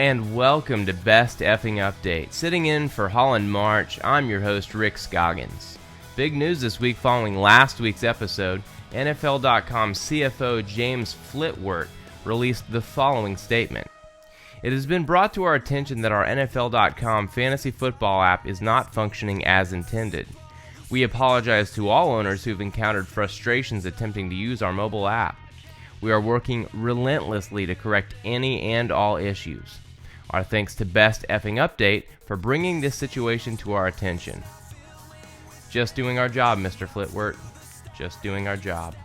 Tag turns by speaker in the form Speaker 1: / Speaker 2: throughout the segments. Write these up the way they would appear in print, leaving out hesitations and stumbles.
Speaker 1: and welcome to Best Effing Update. Sitting in for Holland March, I'm your host Rick Scoggins. Big news this week following last week's episode. NFL.com CFO James Flitwirt released the following statement. It has been brought to our attention that our NFL.com fantasy football app is not functioning as intended. We apologize to all owners who have encountered frustrations attempting to use our mobile app. We are working relentlessly to correct any and all issues. Our thanks to Best Effing Update for bringing this situation to our attention. Just doing our job, Mr. Flitwirt. Just doing our job.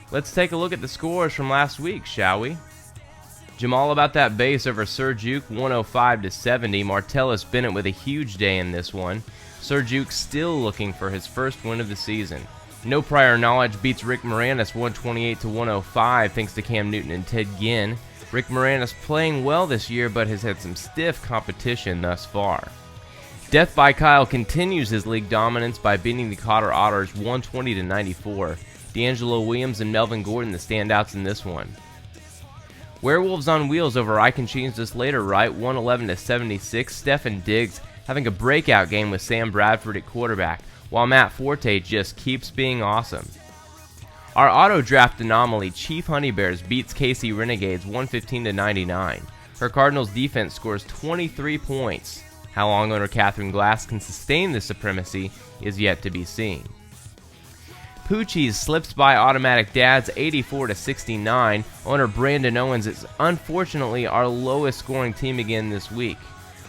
Speaker 1: Let's take a look at the scores from last week, shall we? Jamal about that base over Sir Juke, 105-70. Martellus Bennett with a huge day in this one. Sir Juke still looking for his first win of the season. No Prior Knowledge beats Rick Moranis 128-105 thanks to Cam Newton and Ted Ginn. Rick Moranis playing well this year but has had some stiff competition thus far. Death by Kyle continues his league dominance by beating the Cotter Otters 120-94. D'Angelo Williams and Melvin Gordon the standouts in this one. Werewolves on Wheels over I Can Change This Later Right 111-76. Stefan Diggs having a breakout game with Sam Bradford at quarterback, while Matt Forte just keeps being awesome. Our auto draft anomaly, Chief Honey Bears, beats KC Renegades 115-99. Her Cardinals defense scores 23 points. How long owner Catherine Glass can sustain this supremacy is yet to be seen. Poochie's slips by Automatic Dads 84-69. Owner Brandon Owens is unfortunately our lowest scoring team again this week.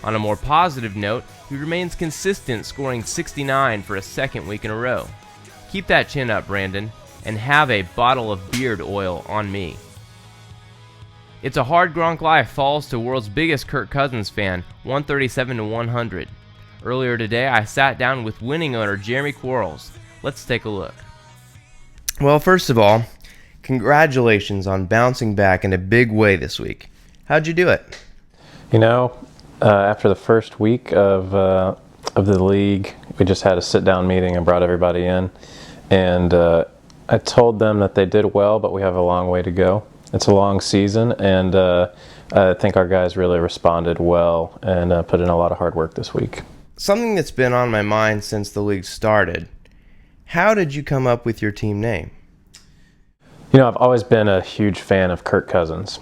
Speaker 1: On a more positive note, he remains consistent, scoring 69 for a second week in a row. Keep that chin up, Brandon, and have a bottle of beard oil on me. It's a Hard Gronk Life falls to world's biggest Kirk Cousins fan, 137-100. Earlier today, I sat down with winning owner Jeremy Quarles. Let's take a look. Well, first of all, congratulations on bouncing back in a big way this week. How'd you do it?
Speaker 2: You know, after the first week of the league, we just had a sit-down meeting and brought everybody in. And I told them that they did well, but we have a long way to go. It's a long season, and I think our guys really responded well and put in a lot of hard work this week.
Speaker 1: Something that's been on my mind since the league started. How did you come up with your team name?
Speaker 2: You know, I've always been a huge fan of Kirk Cousins.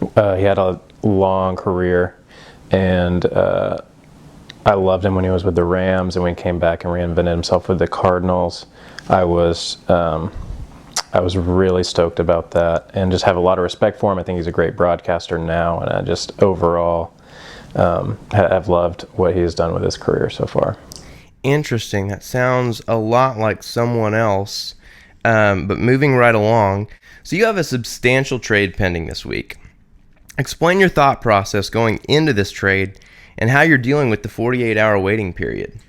Speaker 2: He had a long career, and I loved him when he was with the Rams, and when he came back and reinvented himself with the Cardinals. I was really stoked about that, and just have a lot of respect for him. I think he's a great broadcaster now, and I just overall have loved what he has done with his career so far.
Speaker 1: Interesting. That sounds a lot like someone else, but moving right along. So you have a substantial trade pending this week. Explain your thought process going into this trade and how you're dealing with the 48-hour waiting period.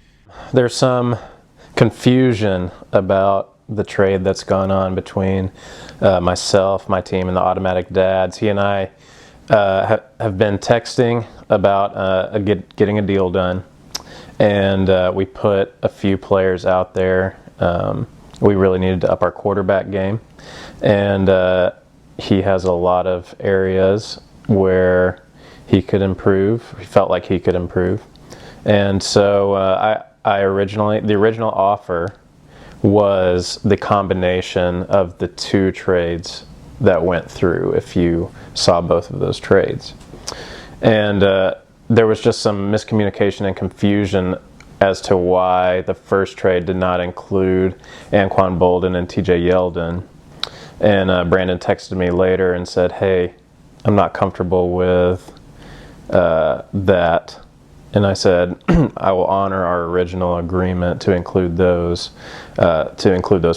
Speaker 2: There's some confusion about the trade that's gone on between myself, my team, and the Automatic Dads. He and I have been texting about getting a deal done, and we put a few players out there. We really needed to up our quarterback game, and he has a lot of areas where he could improve. He felt like he could improve, and so the original offer was the combination of the two trades that went through, if you saw both of those trades. And there was just some miscommunication and confusion as to why the first trade did not include Anquan Bolden and TJ Yeldon. And Brandon texted me later and said, hey, I'm not comfortable with that. And I said, I will honor our original agreement to include those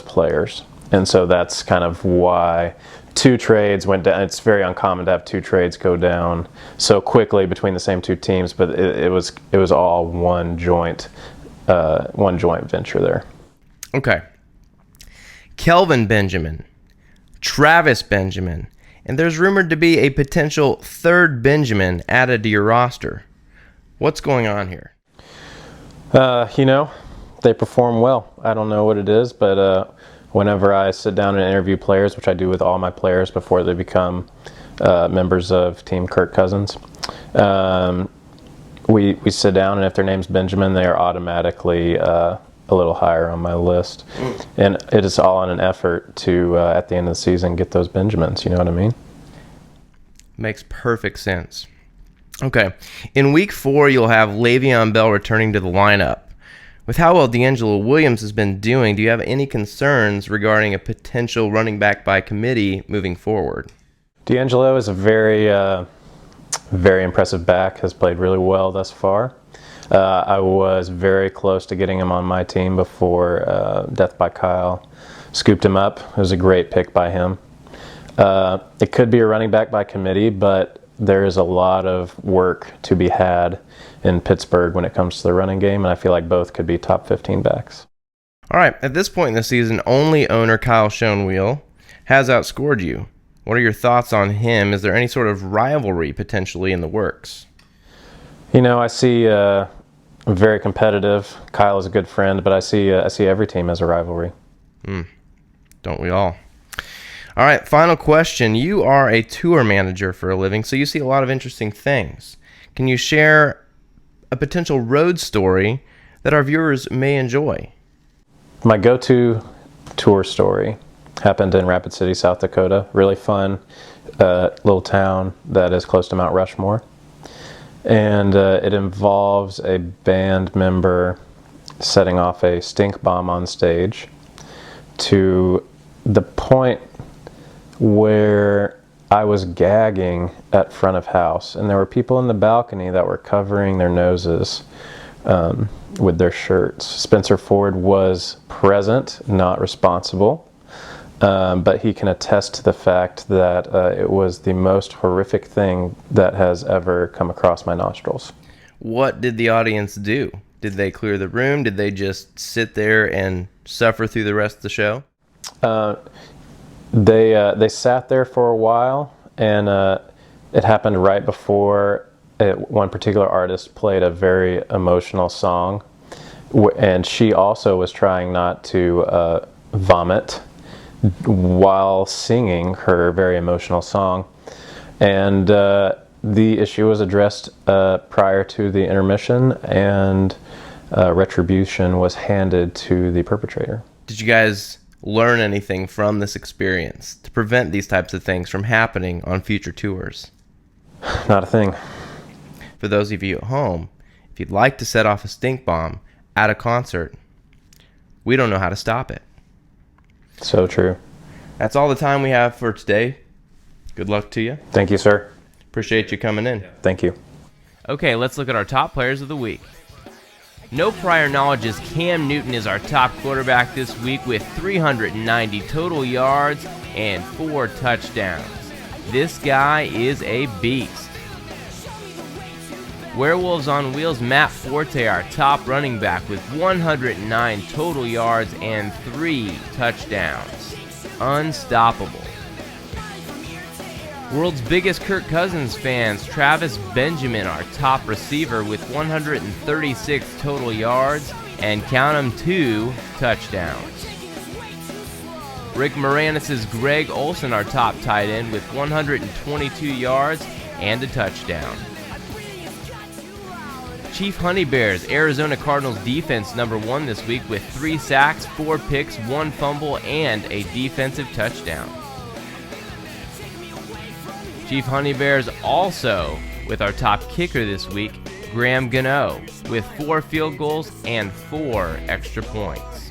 Speaker 2: players. And so that's kind of why two trades went down. It's very uncommon to have two trades go down so quickly between the same two teams, but it was all one joint venture there.
Speaker 1: Okay. Kelvin Benjamin, Travis Benjamin, and there's rumored to be a potential third Benjamin added to your roster. What's going on here?
Speaker 2: They perform well. I don't know what it is, but whenever I sit down and interview players, which I do with all my players before they become members of Team Kirk Cousins. We sit down, and if their name's Benjamin, they are automatically a little higher on my list. And it is all in an effort to, at the end of the season, get those Benjamins. You know what I mean?
Speaker 1: Makes perfect sense. Okay. In week 4, you'll have Le'Veon Bell returning to the lineup. With how well D'Angelo Williams has been doing, do you have any concerns regarding a potential running back by committee moving forward?
Speaker 2: D'Angelo is a very impressive back, has played really well thus far. I was very close to getting him on my team before Death by Kyle scooped him up. It was a great pick by him. It could be a running back by committee, but there is a lot of work to be had in Pittsburgh when it comes to the running game, and I feel like both could be top 15 backs.
Speaker 1: All right, at this point in the season, only owner Kyle Schoenwheel has outscored you. What are your thoughts on him? Is there any sort of rivalry potentially in the works?
Speaker 2: You know, I see very competitive. Kyle is a good friend, but I see every team as a rivalry.
Speaker 1: Don't we all? All right, final question. You are a tour manager for a living, so you see a lot of interesting things. Can you share a potential road story that our viewers may enjoy?
Speaker 2: My go-to tour story happened in Rapid City, South Dakota. Really fun little town that is close to Mount Rushmore. And it involves a band member setting off a stink bomb on stage to the point where I was gagging at front of house, and there were people in the balcony that were covering their noses with their shirts. Spencer Ford was present, not responsible, but he can attest to the fact that it was the most horrific thing that has ever come across my nostrils.
Speaker 1: What did the audience do? Did they clear the room? Did they just sit there and suffer through the rest of the show?
Speaker 2: They sat there for a while, and it happened right before one particular artist played a very emotional song, and she also was trying not to vomit while singing her very emotional song. And the issue was addressed prior to the intermission, and retribution was handed to the perpetrator.
Speaker 1: Did you guys learn anything from this experience to prevent these types of things from happening on future tours?
Speaker 2: Not a thing.
Speaker 1: For those of you at home, if you'd like to set off a stink bomb at a concert, we don't know how to stop it.
Speaker 2: So true.
Speaker 1: That's all the time we have for today. Good luck to you.
Speaker 2: Thank you, sir.
Speaker 1: Appreciate you coming in.
Speaker 2: Thank you.
Speaker 1: Okay, let's look at our top players of the week. No prior knowledge is Cam Newton is our top quarterback this week with 390 total yards and 4 touchdowns. This guy is a beast. Werewolves on Wheels Matt Forte, our top running back with 109 total yards and 3 touchdowns. Unstoppable. World's biggest Kirk Cousins fans, Travis Benjamin, our top receiver with 136 total yards and count them 2 touchdowns. Rick Moranis' Greg Olsen, our top tight end with 122 yards and a touchdown. Chief Honey Bears, Arizona Cardinals defense #1 this week with 3 sacks, 4 picks, 1 fumble, and a defensive touchdown. Chief Honey Bears also with our top kicker this week, Graham Gano, with 4 field goals and 4 extra points.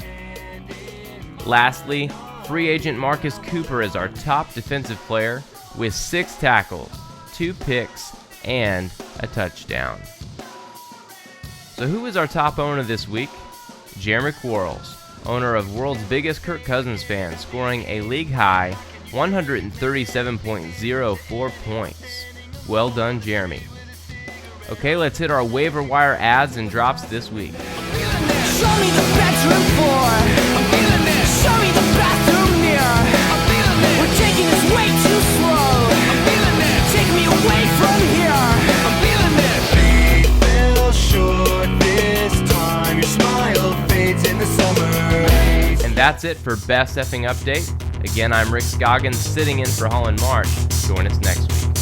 Speaker 1: Lastly, free agent Marcus Cooper is our top defensive player with 6 tackles, 2 picks, and a touchdown. So who is our top owner this week? Jeremy Quarles, owner of World's Biggest Kirk Cousins fan, scoring a league-high 137.04 points. Well done, Jeremy. Okay, let's hit our waiver wire ads and drops this week.
Speaker 3: Show me the bedroom floor. Show me the bathroom mirror. We're taking this way too slow. Take me away from here. Be fell short this time. Your smile fades in the summer.
Speaker 1: And that's it for Best Effing Update. Again, I'm Rick Scoggins sitting in for Holland March. Join us next week.